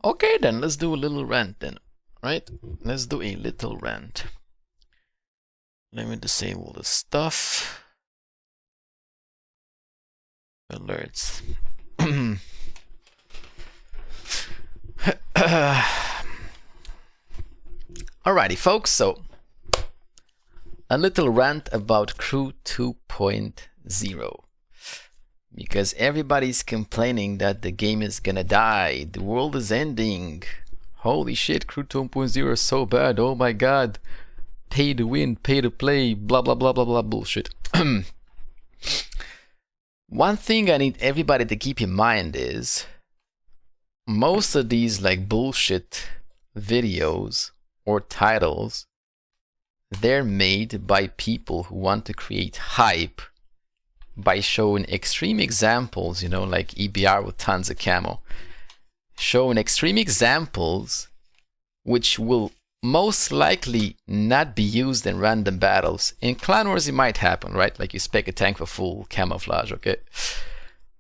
Okay, then let's do a little rant then, right? Let's do a little rant. Let me disable the stuff. Alerts. Alrighty, folks, so a little rant about Crew 2.0. Because everybody's complaining that the game is gonna die, the world is ending. Holy shit, Crew 2.0 is so bad, oh my god. Pay to win, pay to play, blah blah blah blah blah bullshit. One thing I need everybody to keep in mind is most of these like bullshit videos or titles, they're made by people who want to create hype by showing extreme examples, you know, like EBR with tons of camo. Showing extreme examples which will most likely not be used in random battles. In Clan Wars it might happen, right? Like you spec a tank for full camouflage, okay?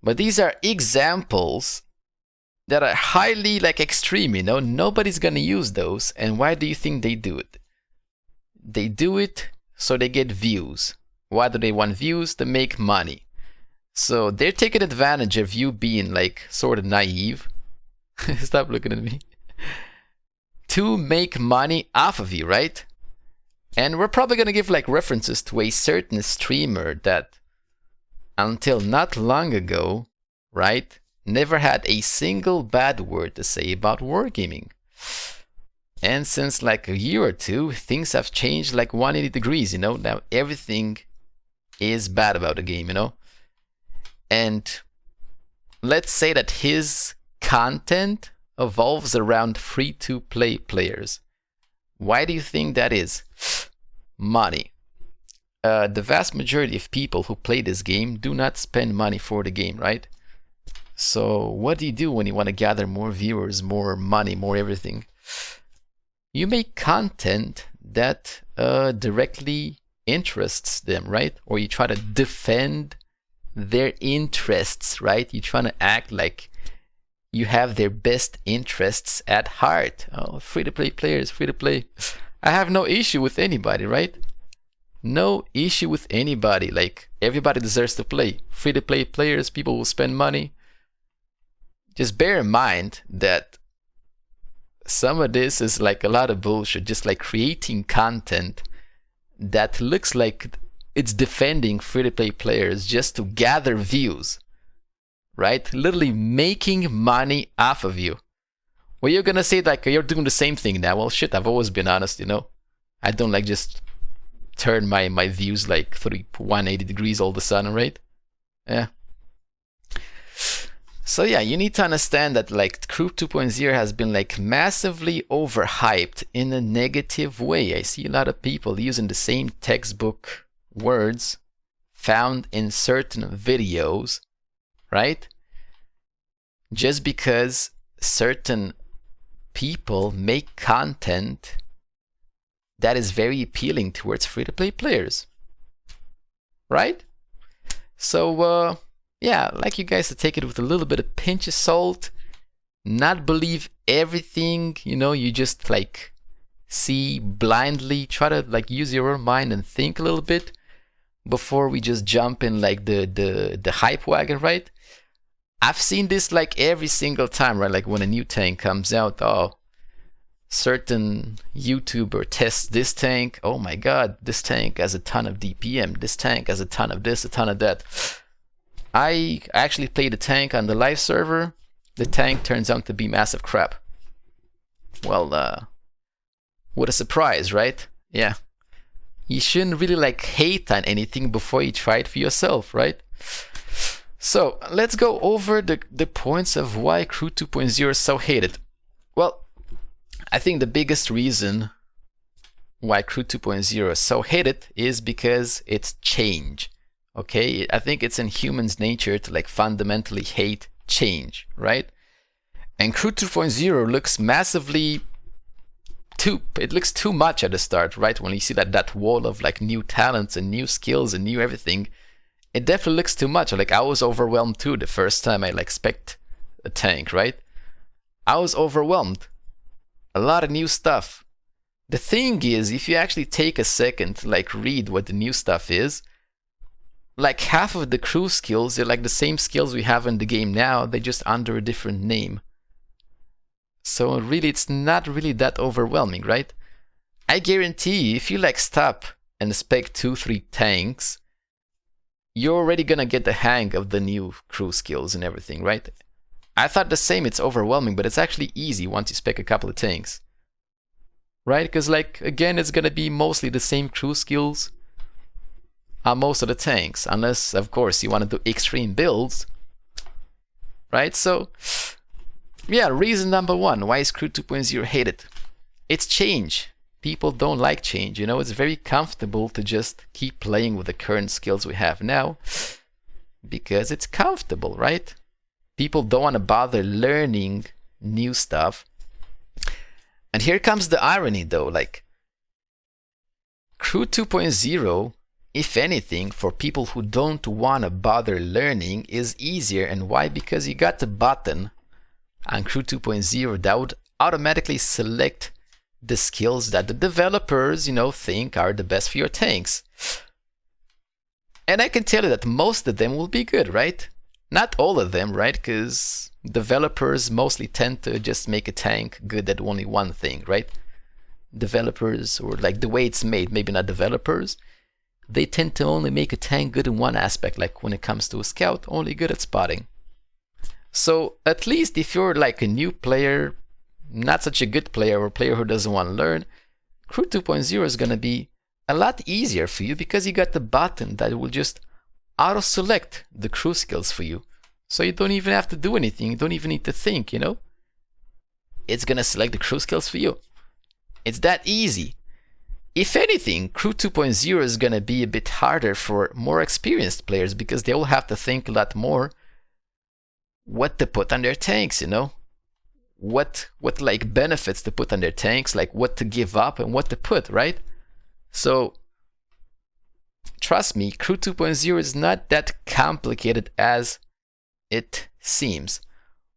But these are examples that are highly like extreme, you know? Nobody's gonna use those. And why do you think they do it? They do it so they get views. Why do they want views? To make money. So they're taking advantage of you being like sort of naive. Stop looking at me. To make money off of you, right? And we're probably gonna give like references to a certain streamer that until not long ago, right, never had a single bad word to say about wargaming. And since like a year or two, things have changed like 180 degrees, you know? Now everything is bad about the game, you know? And let's say that his content evolves around free-to-play players. Why do you think that is? Money. The vast majority of people who play this game do not spend money for the game, right? So what do you do when you want to gather more viewers, more money, more everything? You make content that directly interests them, right? Or you try to defend their interests, right? You're trying to act like you have their best interests at heart. Oh, free-to-play players, free-to-play. I have no issue with anybody, right? No issue with anybody. Like, everybody deserves to play. Free-to-play players, people will spend money. Just bear in mind that some of this is like a lot of bullshit, just like creating content that looks like it's defending free-to-play players just to gather views, right? Literally making money off of you. Well, you're gonna say like you're doing the same thing now. Well, shit, I've always been honest, you know? I don't like just turn my views like 180 degrees all of a sudden, right? Yeah. So yeah, you need to understand that like Crew 2.0 has been like massively overhyped in a negative way. I see a lot of people using the same textbook words found in certain videos, right? Just because certain people make content that is very appealing towards free-to-play players, right? So yeah, I'd like you guys to take it with a little bit of pinch of salt, not believe everything, you know, you just like see blindly, try to like use your own mind and think a little bit before we just jump in like the hype wagon, right? I've seen this like every single time, right? Like when a new tank comes out, oh, certain YouTuber tests this tank. Oh my god, this tank has a ton of DPM. This tank has a ton of this, a ton of that. I actually played the tank on the live server. The tank turns out to be massive crap. Well, what a surprise, right? Yeah. You shouldn't really like hate on anything before you try it for yourself, right? So let's go over the points of why Crew 2.0 is so hated. Well, I think the biggest reason why Crew 2.0 is so hated is because it's change. Okay, I think it's in humans' nature to like fundamentally hate change, right? And Crew 2.0 looks massively it looks too much at the start, right? When you see that wall of like new talents and new skills and new everything, it definitely looks too much. Like I was overwhelmed too the first time I like spec'd a tank, right? I was overwhelmed. A lot of new stuff. The thing is, if you actually take a second to like read what the new stuff is, like half of the crew skills, they're like the same skills we have in the game now, they're just under a different name. So really, it's not really that overwhelming, right? I guarantee you, if you like stop and spec 2-3 tanks, you're already gonna get the hang of the new crew skills and everything, right? I thought the same, it's overwhelming, but it's actually easy once you spec a couple of tanks. Right? Because like, again, it's gonna be mostly the same crew skills on most of the tanks, unless, of course, you want to do extreme builds. Right? So, yeah, reason number one, why is Crew 2.0 hated? It's change. People don't like change, you know? It's very comfortable to just keep playing with the current skills we have now because it's comfortable, right? People don't want to bother learning new stuff. And here comes the irony though, like Crew 2.0, if anything, for people who don't want to bother learning is easier. And why? Because you got the button on Crew 2.0 that would automatically select the skills that the developers, you know, think are the best for your tanks. And I can tell you that most of them will be good, right? Not all of them, right? Because developers mostly tend to just make a tank good at only one thing, right? Developers, or like the way it's made, maybe not developers, they tend to only make a tank good in one aspect, like when it comes to a scout, only good at spotting. So at least if you're like a new player, not such a good player, or a player who doesn't want to learn, Crew 2.0 is going to be a lot easier for you because you got the button that will just auto select the crew skills for you. So you don't even have to do anything, you don't even need to think, you know? It's gonna select the crew skills for you. It's that easy. If anything, Crew 2.0 is gonna be a bit harder for more experienced players because they will have to think a lot more what to put on their tanks, you know? What like benefits to put on their tanks, like what to give up and what to put, right? So trust me, Crew 2.0 is not that complicated as it seems.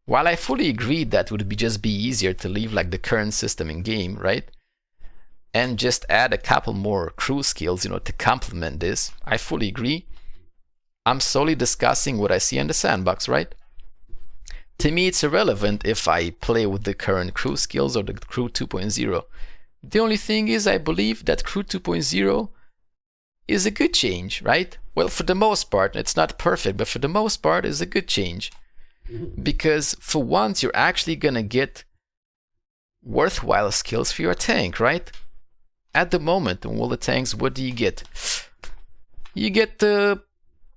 While I fully agree that would just be easier to leave like the current system in game, right? And just add a couple more crew skills, you know, to complement this. I fully agree. I'm solely discussing what I see in the sandbox, right? To me, it's irrelevant if I play with the current crew skills or the Crew 2.0. The only thing is, I believe that Crew 2.0 is a good change, right? Well, for the most part, it's not perfect, but for the most part, it's a good change. Because for once, you're actually gonna get worthwhile skills for your tank, right? At the moment, in all the tanks, what do you get? You get,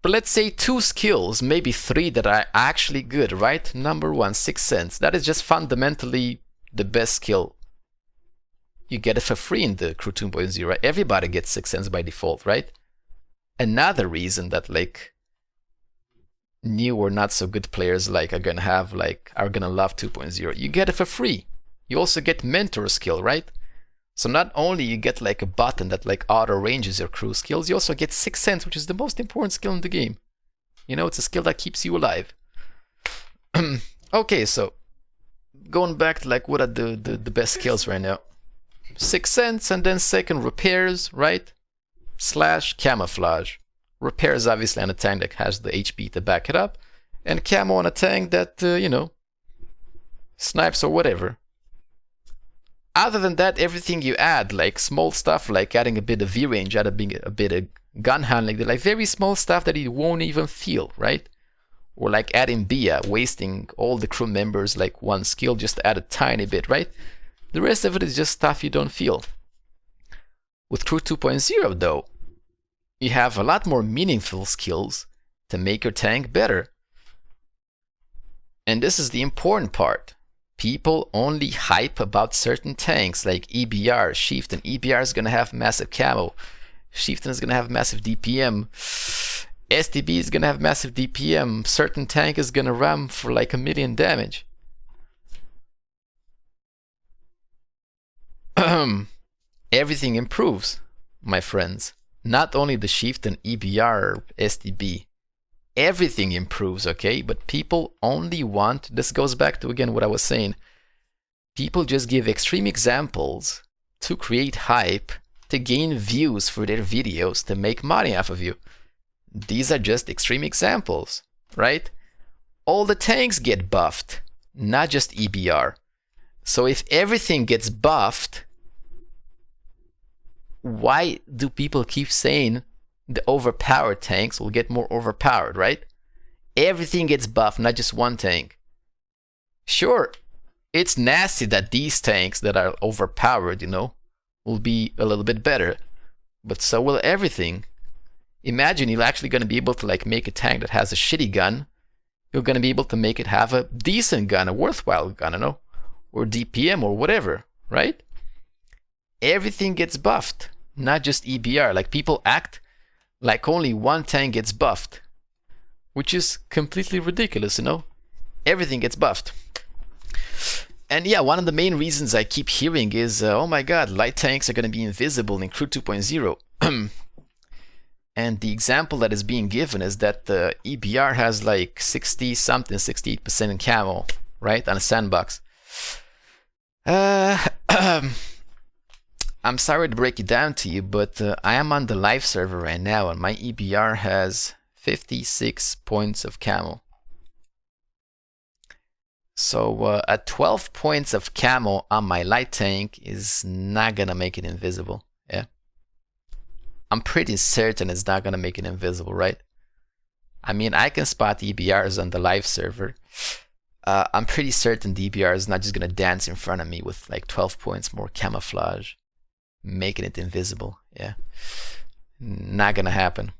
let's say 2 skills, maybe 3 that are actually good, right? Number 1, 6th Sense. That is just fundamentally the best skill. You get it for free in the Crew 2.0, right? Everybody gets 6th Sense by default, right? Another reason that like new or not so good players like are gonna love 2.0. You get it for free. You also get mentor skill, right? So not only you get like a button that like auto ranges your crew skills, you also get 6th Sense, which is the most important skill in the game. You know, it's a skill that keeps you alive. Okay, so going back to like what are the best skills right now? 6th Sense, and then second repairs, right? / camouflage. Repairs obviously on a tank that has the HP to back it up, and camo on a tank that, you know, snipes or whatever. Other than that, everything you add, like small stuff like adding a bit of V-range, adding a bit of gun handling, like very small stuff that you won't even feel, right? Or like adding Bia, wasting all the crew members like one skill just to add a tiny bit, right? The rest of it is just stuff you don't feel. With Crew 2.0 though, you have a lot more meaningful skills to make your tank better. And this is the important part. People only hype about certain tanks like EBR, Chieftain. EBR is going to have massive camo. Chieftain is going to have massive DPM. STB is going to have massive DPM. Certain tank is going to ram for like 1,000,000 damage. Everything improves, my friends. Not only the Chieftain, EBR, STB. Everything improves, okay? But people only want, this goes back to again what I was saying, People just give extreme examples to create hype, to gain views for their videos, to make money off of you. These are just extreme examples, right? All the tanks get buffed, not just EBR. So if everything gets buffed, why do people keep saying the overpowered tanks will get more overpowered, right? Everything gets buffed, not just one tank. Sure, it's nasty that these tanks that are overpowered, you know, will be a little bit better, but so will everything. Imagine you're actually going to be able to like make a tank that has a shitty gun. You're going to be able to make it have a decent gun, a worthwhile gun, you know, or DPM or whatever, right? Everything gets buffed, not just EBR. Like people act like only one tank gets buffed, which is completely ridiculous, you know? Everything gets buffed. And yeah, one of the main reasons I keep hearing is, oh my god, light tanks are going to be invisible in Crew 2.0. And the example that is being given is that the EBR has like 60 something, 68% in camo, right, on a sandbox. I'm sorry to break it down to you, but I am on the live server right now, and my EBR has 56 points of camo. So at 12 points of camo on my light tank is not gonna make it invisible. Yeah, I'm pretty certain it's not gonna make it invisible, right? I mean, I can spot EBRs on the live server. I'm pretty certain the EBR is not just gonna dance in front of me with like 12 points more camouflage, making it invisible. Yeah, not gonna happen.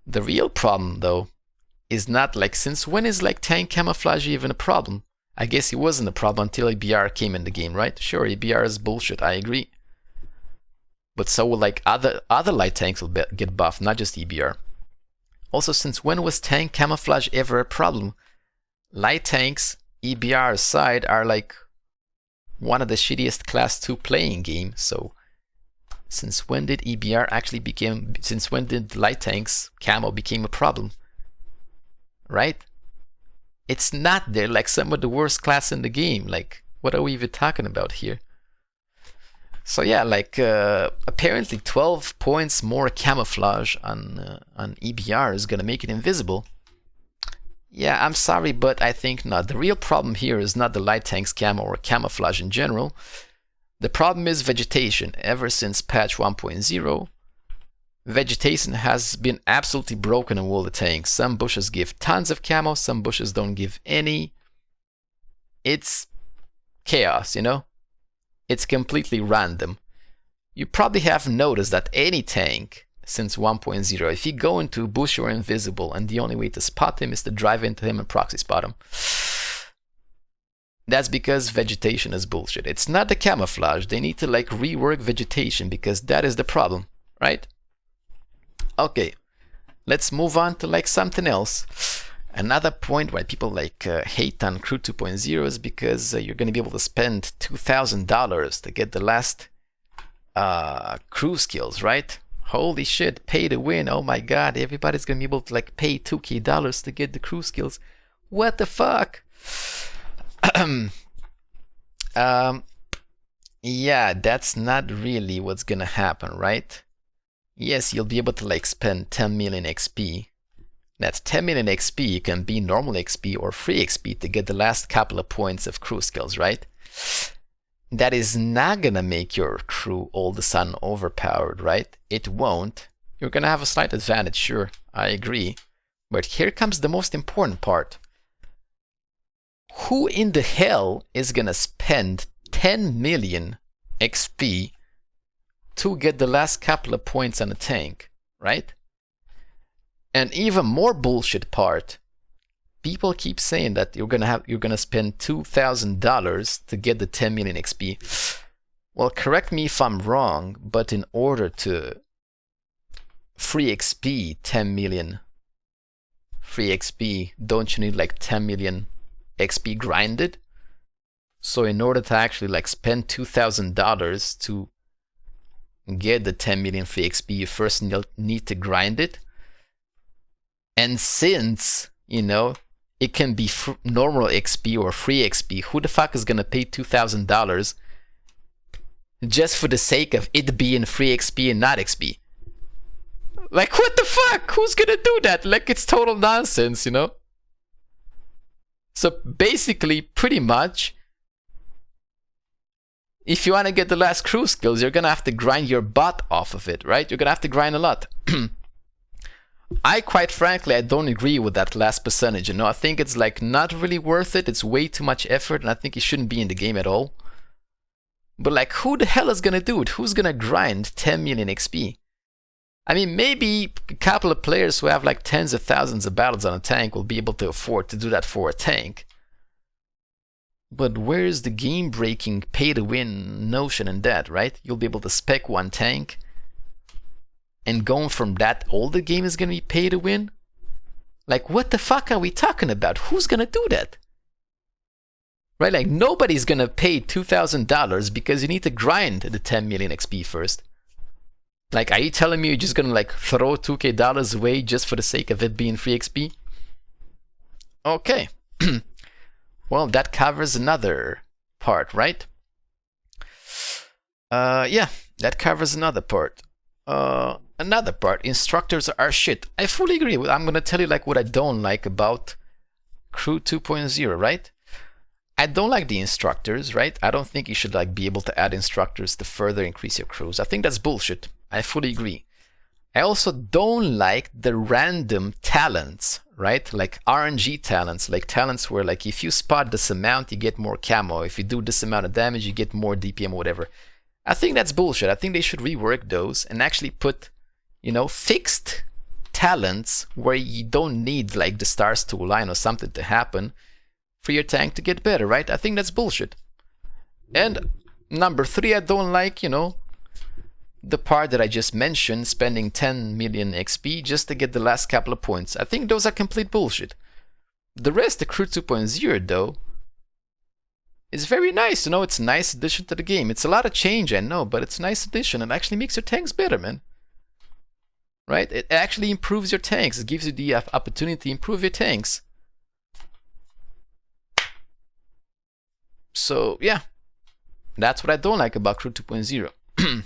The real problem though is not like, since when is like tank camouflage even a problem? I guess it wasn't a problem until EBR came in the game, right? Sure, EBR is bullshit, I agree. But so will like other light tanks will get buffed, not just EBR. Also, since when was tank camouflage ever a problem? Light tanks, EBR aside, are like one of the shittiest class 2 playing games, so since when did EBR actually become, since when did light tanks camo became a problem? Right? It's not there. Like some of the worst class in the game. Like, what are we even talking about here? So yeah, like apparently 12 points more camouflage on EBR is gonna make it invisible. Yeah, I'm sorry, but I think not. The real problem here is not the light tank's camo or camouflage in general. The problem is vegetation. Ever since patch 1.0, vegetation has been absolutely broken in all the tanks. Some bushes give tons of camo, some bushes don't give any. It's chaos, you know? It's completely random. You probably have noticed that any tank since 1.0, if you go into a bush, you're invisible, and the only way to spot him is to drive into him and proxy spot him. That's because vegetation is bullshit. It's not the camouflage. They need to like rework vegetation because that is the problem, right? Okay, let's move on to like something else. Another point why people like hate on Crew 2.0 is because you're going to be able to spend $2,000 to get the last crew skills, right? Holy shit, pay to win. Oh my god, everybody's going to be able to like pay $2,000 to get the crew skills. What the fuck? Yeah, that's not really what's going to happen, right? Yes, you'll be able to like spend 10 million XP. That's 10 million XP. You can be normal XP or free XP to get the last couple of points of crew skills, right? That is not gonna make your crew all of a sudden overpowered, right? It won't. You're gonna have a slight advantage, sure, I agree. But here comes the most important part. Who in the hell is gonna spend 10 million XP to get the last couple of points on a tank, right? And even more bullshit part, people keep saying that you're gonna spend $2,000 to get the 10 million XP. Well, correct me if I'm wrong, but in order to free XP 10 million free XP, don't you need like 10 million XP grinded? So in order to actually like spend $2,000 to get the 10 million free XP, you first need to grind it. And since, you know, it can be normal XP or free XP. Who the fuck is gonna pay $2,000 just for the sake of it being free XP and not XP? Like, what the fuck? Who's gonna do that? Like, it's total nonsense, you know? So basically, pretty much, if you want to get the last crew skills, you're gonna have to grind your butt off of it, right? You're gonna have to grind a lot. Quite frankly, I don't agree with that last percentage, you know? I think it's like not really worth it. It's way too much effort, and I think it shouldn't be in the game at all. But like, who the hell is gonna do it? Who's gonna grind 10 million XP? I mean, maybe a couple of players who have like tens of thousands of battles on a tank will be able to afford to do that for a tank. But where's the game-breaking pay-to-win notion in that, right? You'll be able to spec one tank, and going from that, all the game is gonna be pay-to-win? Like, what the fuck are we talking about? Who's gonna do that? Right? Like, nobody's gonna pay $2,000 because you need to grind the 10 million XP first. Like, are you telling me you're just gonna like throw $2,000 away just for the sake of it being free XP? Okay. Well, that covers another part, right? Yeah, that covers another part. Another part, instructors are shit. I fully agree. I'm gonna tell you like what I don't like about Crew 2.0, right? I don't like the instructors, right? I don't think you should like be able to add instructors to further increase your crews. I think that's bullshit. I fully agree. I also don't like the random talents, right? Like RNG talents, like talents where like if you spot this amount, you get more camo. If you do this amount of damage, you get more DPM or whatever. I think that's bullshit. I think they should rework those and actually put, you know, fixed talents where you don't need like the stars to align or something to happen for your tank to get better, right? I think that's bullshit. And number 3, I don't like, you know, the part that I just mentioned, spending 10 million XP just to get the last couple of points. I think those are complete bullshit. The rest, the Crew 2.0 though, is very nice, you know, it's a nice addition to the game. It's a lot of change, I know, but it's a nice addition. It actually makes your tanks better, man. Right? It actually improves your tanks. It gives you the opportunity to improve your tanks. So, yeah. That's what I don't like about Crew 2.0.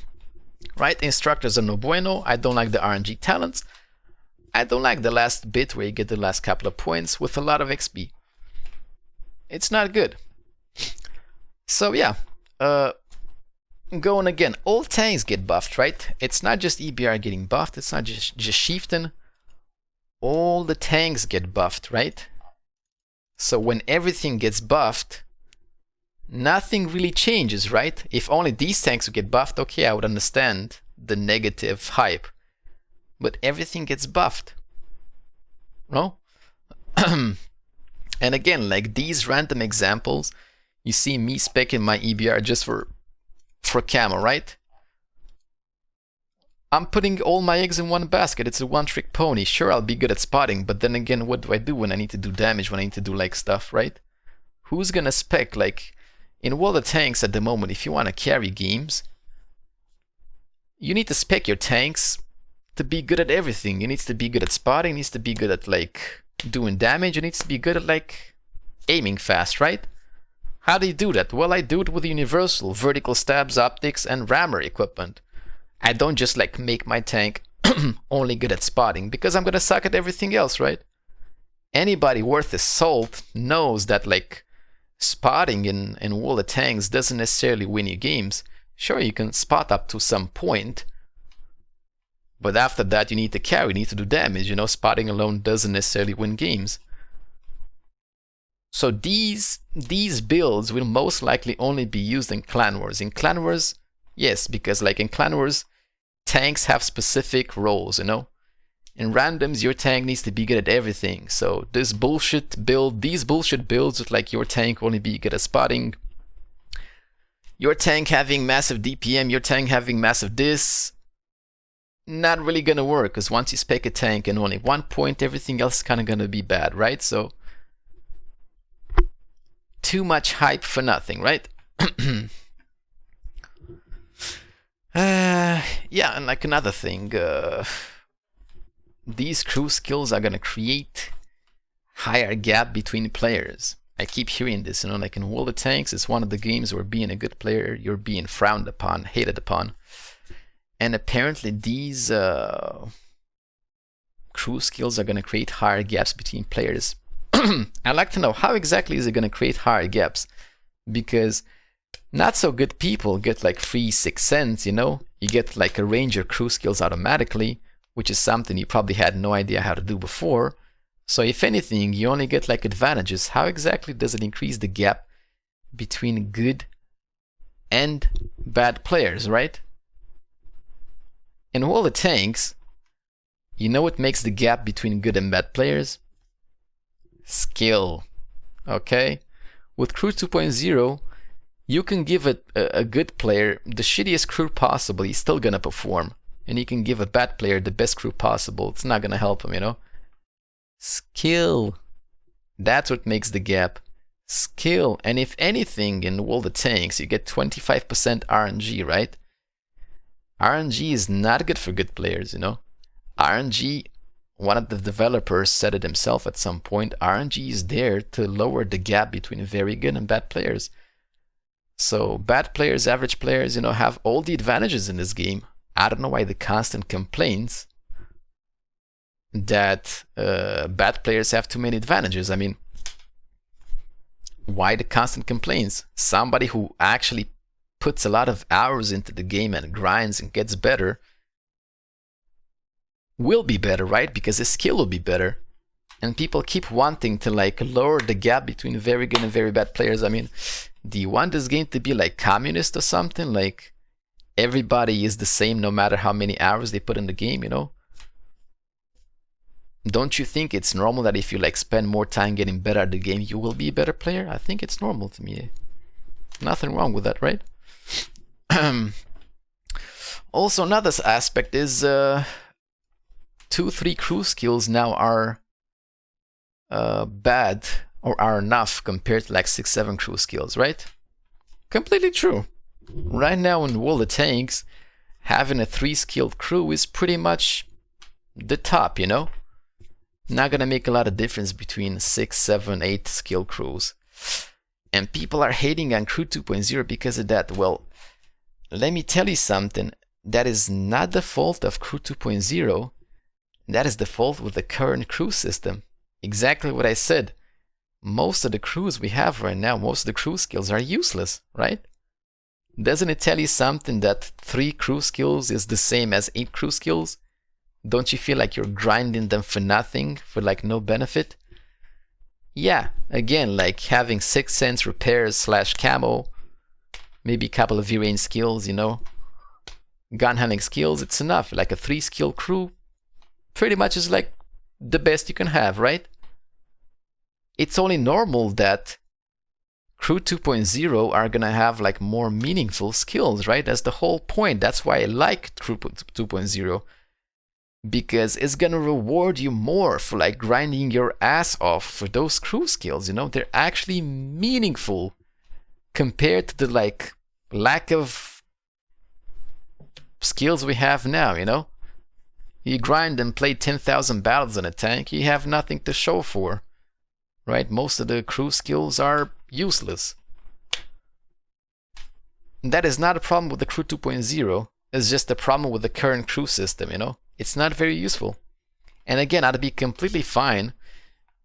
Right? Instructors are no bueno. I don't like the RNG talents. I don't like the last bit where you get the last couple of points with a lot of XP. It's not good. So yeah, going again, all tanks get buffed, right? It's not just EBR getting buffed, it's not just Chieftain. All the tanks get buffed, right? So when everything gets buffed, nothing really changes, right? If only these tanks would get buffed, okay, I would understand the negative hype. But everything gets buffed, no? And again, like these random examples, you see me specking my EBR just for camo, right? I'm putting all my eggs in one basket. It's a one-trick pony. Sure, I'll be good at spotting, but then again, what do I do when I need to do damage, when I need to do like stuff, right? Who's gonna spec, like, in World of Tanks at the moment, if you want to carry games, you need to spec your tanks to be good at everything. It needs to be good at spotting, it needs to be good at like doing damage, it needs to be good at like aiming fast, right? How do you do that? Well, I do it with universal, vertical stabs, optics, and rammer equipment. I don't just like make my tank only good at spotting, because I'm gonna suck at everything else, right? Anybody worth his salt knows that like spotting in World of Tanks doesn't necessarily win you games. Sure, you can spot up to some point, but after that you need to carry, you need to do damage. You know, spotting alone doesn't necessarily win games. So these builds will most likely only be used in Clan Wars. In Clan Wars, yes, because like in Clan Wars, tanks have specific roles, you know? In randoms, your tank needs to be good at everything. So this bullshit build, these bullshit builds with like your tank only be good at spotting, your tank having massive DPM, your tank having massive this, not really gonna work, because once you spec a tank and only 1 point, everything else is kind of gonna be bad, right? So too much hype for nothing, right? Yeah, and like another thing, these crew skills are gonna create higher gap between players. I keep hearing this, you know, like in World of Tanks, it's one of the games where being a good player, you're being frowned upon, hated upon. And apparently these crew skills are going to create higher gaps between players. I'd like to know, how exactly is it going to create higher gaps? Because not so good people get like free 6 cents, you know? You get like a ranger crew skills automatically, which is something you probably had no idea how to do before. So if anything, you only get like advantages. How exactly does it increase the gap between good and bad players, right? In World of Tanks, you know what makes the gap between good and bad players? Skill. Okay? With Crew 2.0, you can give a good player the shittiest crew possible, he's still gonna perform. And you can give a bad player the best crew possible, it's not gonna help him, you know? Skill. That's what makes the gap. Skill. And if anything, in World of Tanks, you get 25% RNG, right? RNG is not good for good players, you know? RNG, one of the developers said it himself at some point, RNG is there to lower the gap between very good and bad players. So bad players, average players, you know, have all the advantages in this game. I don't know why the constant complaints that bad players have too many advantages. I mean, why the constant complaints? Somebody who actually puts a lot of hours into the game and grinds and gets better will be better, right? Because his skill will be better. And people keep wanting to like lower the gap between very good and very bad players. I mean, do you want this game to be like communist or something? Like everybody is the same no matter how many hours they put in the game, you know? Don't you think it's normal that if you like spend more time getting better at the game, you will be a better player? I think it's normal to me. Nothing wrong with that, right? Also, another aspect is 2-3 crew skills now are bad or are enough compared to like 6-7 crew skills, right? Completely true. Right now in World of Tanks, having a 3-skilled crew is pretty much the top, you know? Not gonna make a lot of difference between 6, 7, 8 skill crews. And people are hating on Crew 2.0 because of that. Well, let me tell you something. That is not the fault of Crew 2.0. That is the fault with the current crew system. Exactly what I said. Most of the crews we have right now, most of the crew skills are useless, right? Doesn't it tell you something that 3 crew skills is the same as 8 crew skills? Don't you feel like you're grinding them for nothing, for like no benefit? Yeah, again, like having 6 cents repairs / camo, maybe a couple of V-range skills, you know, gun hunting skills, it's enough. Like a 3-skill crew pretty much is like the best you can have, right? It's only normal that Crew 2.0 are gonna have like more meaningful skills, right? That's the whole point. That's why I like Crew 2.0. Because it's gonna reward you more for like grinding your ass off for those crew skills, you know? They're actually meaningful compared to the like lack of skills we have now, you know? You grind and play 10,000 battles in a tank, you have nothing to show for, right? Most of the crew skills are useless. That is not a problem with the Crew 2.0, it's just a problem with the current crew system, you know? It's not very useful. And again, I'd be completely fine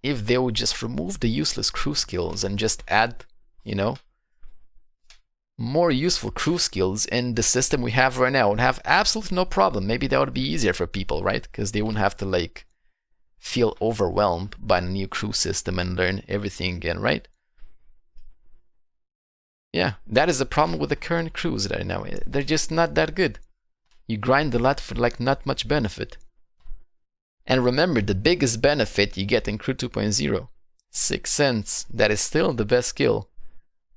if they would just remove the useless crew skills and just add, you know, more useful crew skills in the system we have right now. I would have absolutely no problem. Maybe that would be easier for people, right? Because they wouldn't have to like feel overwhelmed by the new crew system and learn everything again, right? Yeah, that is the problem with the current crews right now. They're just not that good. You grind a lot for like not much benefit. And remember, the biggest benefit you get in Crew 2.0, 6 cents. That is still the best skill,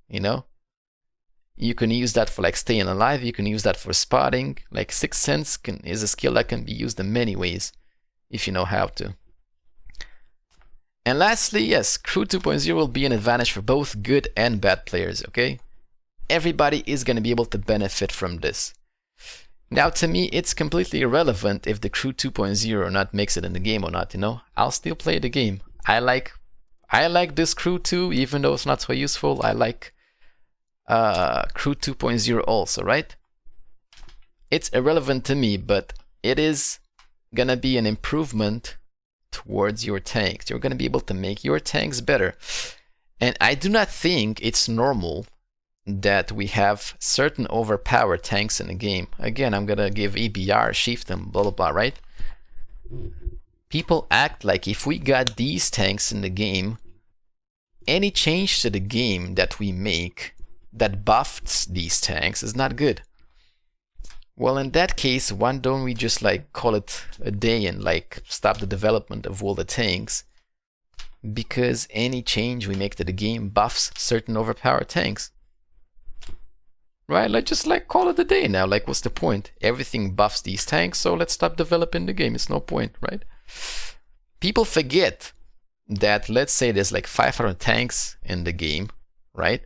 you know? You can use that for like staying alive, you can use that for spotting. Like 6 cents is a skill that can be used in many ways if you know how to. And lastly, yes, Crew 2.0 will be an advantage for both good and bad players, okay? Everybody is going to be able to benefit from this. Now, to me, it's completely irrelevant if the Crew 2.0 or not makes it in the game or not, you know? I'll still play the game. I like I like this crew too, even though it's not so useful. I like crew 2.0 also, right? It's irrelevant to me, but it is gonna be an improvement towards your tanks. You're gonna be able to make your tanks better. And I do not think it's normal that we have certain overpowered tanks in the game. Again, I'm gonna give EBR, chieftain, blah blah blah, right? People act like if we got these tanks in the game, any change to the game that we make that buffs these tanks is not good. Well, in that case, why don't we just like call it a day and like stop the development of all the tanks? Because any change we make to the game buffs certain overpowered tanks. Right? Let's just like call it a day now. Like, what's the point? Everything buffs these tanks, so let's stop developing the game. It's no point, right? People forget that, let's say there's like 500 tanks in the game, right?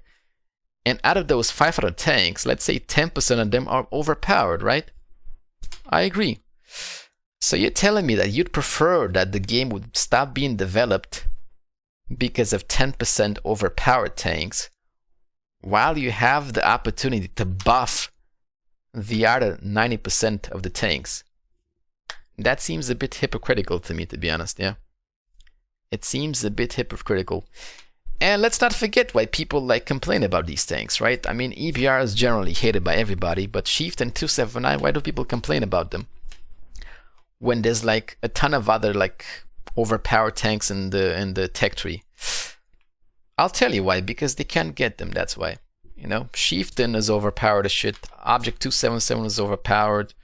And out of those 500 tanks, let's say 10% of them are overpowered, right? I agree. So you're telling me that you'd prefer that the game would stop being developed because of 10% overpowered tanks, while you have the opportunity to buff the other 90% of the tanks? That seems a bit hypocritical to me, to be honest, yeah? It seems a bit hypocritical. And let's not forget why people like complain about these tanks, right? I mean, EBR is generally hated by everybody, but Chieftain 279, why do people complain about them? When there's like a ton of other like overpowered tanks in the tech tree. I'll tell you why, because they can't get them, that's why. You know, Chieftain is overpowered as shit, Object 277 is overpowered.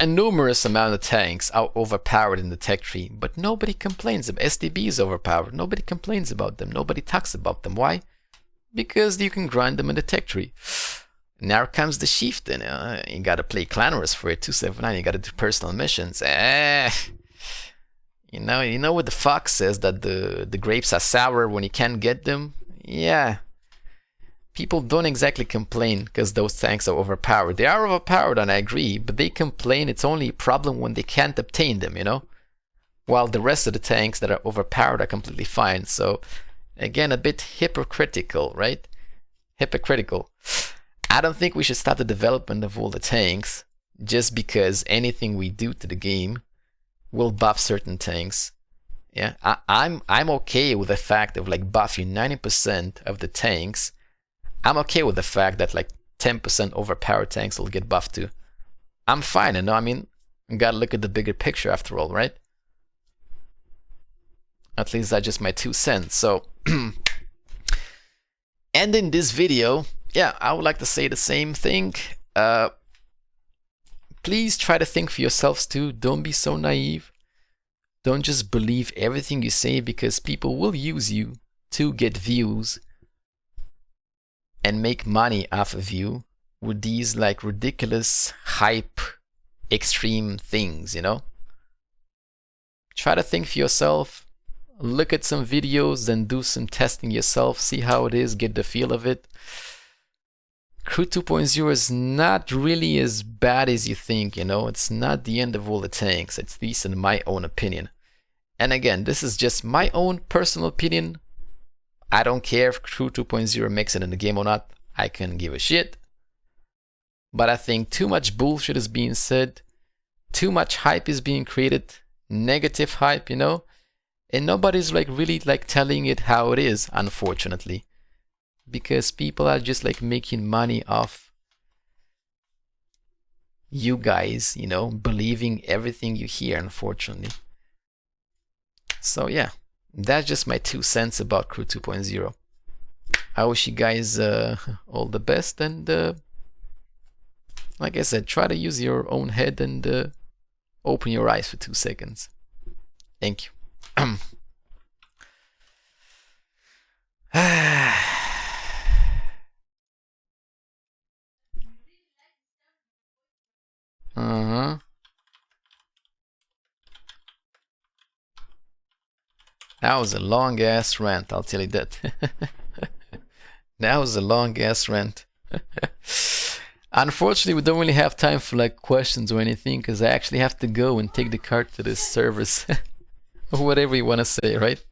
A numerous amount of tanks are overpowered in the tech tree, but nobody complains about SDB is overpowered. Nobody complains about them. Nobody talks about them. Why? Because you can grind them in the tech tree. Now comes the chieftain. You gotta play clan wars for it. 279. You gotta do personal missions. You know what the fox says, that the grapes are sour when you can't get them. Yeah. People don't exactly complain because those tanks are overpowered. They are overpowered, and I agree, but they complain it's only a problem when they can't obtain them, you know? While the rest of the tanks that are overpowered are completely fine. So, again, a bit hypocritical, right? Hypocritical. I don't think we should stop the development of all the tanks just because anything we do to the game will buff certain tanks. Yeah, I'm okay with the fact of like buffing 90% of the tanks. I'm okay with the fact that like 10% overpowered tanks will get buffed too. I'm fine, you know, I mean, you gotta look at the bigger picture after all, right? At least that's just my 2 cents. So, ending this video, yeah, I would like to say the same thing. Please try to think for yourselves too. Don't be so naive. Don't just believe everything you say, because people will use you to get views and make money off of you with these like ridiculous hype extreme things, you know? Try to think for yourself, look at some videos and do some testing yourself, see how it is, get the feel of it. Crew 2.0 is not really as bad as you think, you know? It's not the end of all the tanks, at least in my own opinion. And again, this is just my own personal opinion. I don't care if Crew 2.0 makes it in the game or not. I couldn't give a shit. But I think too much bullshit is being said. Too much hype is being created. Negative hype, you know? And nobody's like really like telling it how it is, unfortunately. Because people are just like making money off you guys, you know, believing everything you hear, unfortunately. So yeah. That's just my 2 cents about Crew 2.0. I wish you guys all the best, and like I said, try to use your own head and open your eyes for 2 seconds. Thank you. That was a long ass rant, I'll tell you that. That was a long ass rant. Unfortunately, we don't really have time for like questions or anything, because I actually have to go and take the cart to the servers. or whatever you want to say, right?